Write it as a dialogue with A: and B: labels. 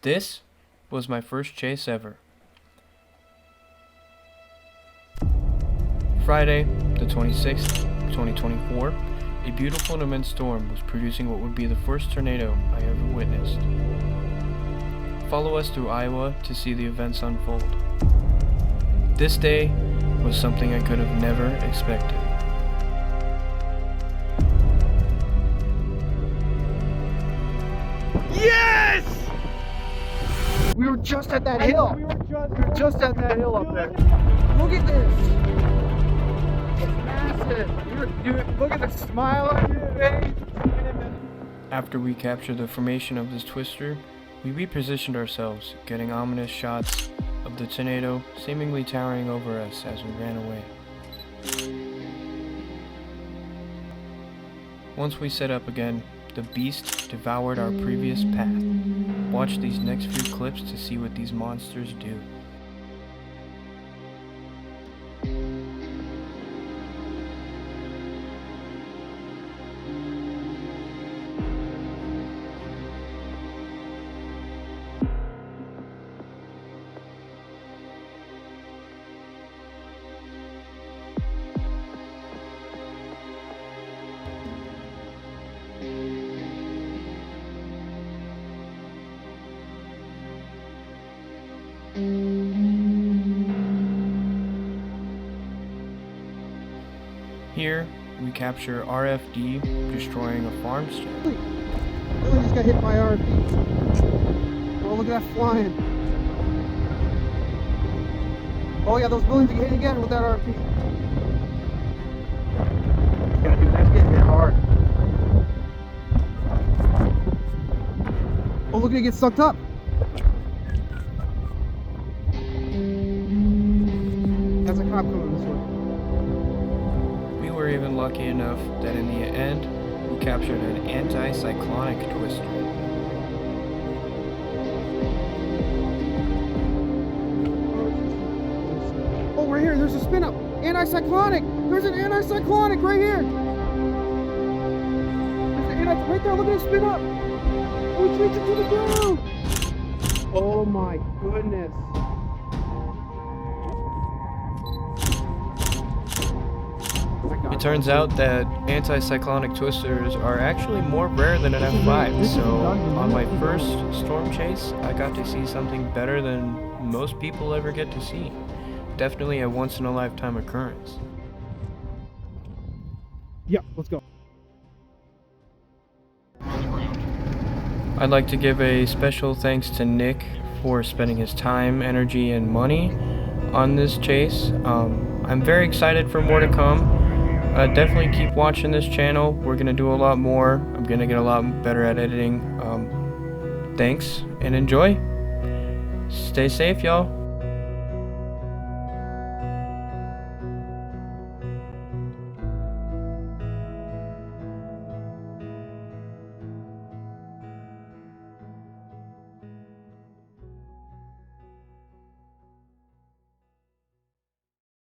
A: This was my first chase ever. Friday, the 26th, 2024, a beautiful and immense storm was producing what would be the first tornado I ever witnessed. Follow us through Iowa to see the events unfold. This day was something I could have never expected.
B: Yes! We were just at that hill. We were just at that hill up there. Look at this. It's massive. Look at the smile on your face.
A: After we captured the formation of this twister, we repositioned ourselves, getting ominous shots of the tornado seemingly towering over us as we ran away. Once we set up again, the beast devoured our previous path. Watch these next few clips to see what these monsters do. Here, we capture RFD destroying a farmstead.
B: Really just got hit by RFD. Oh, look at that flying. Oh yeah, those buildings are getting hit again with that RFD. That's getting hit hard. Oh, look at it get sucked up. That's a cop coming this way.
A: We were even lucky enough that in the end, we captured an anticyclonic twister.
B: Oh, right here, there's a spin up. Anticyclonic! There's an anticyclonic right here! Right there, look at it spin up! Oh, it's reaching to the ground! Oh my goodness.
A: It turns out that anticyclonic twisters are actually more rare than an F5, so on my first storm chase, I got to see something better than most people ever get to see. Definitely a once-in-a-lifetime occurrence.
B: Yeah, let's go.
A: I'd like to give a special thanks to Nick for spending his time, energy, and money on this chase. I'm very excited for more to come. Definitely keep watching this channel. We're going to do a lot more. I'm going to get a lot better at editing. Thanks and enjoy. Stay safe, y'all.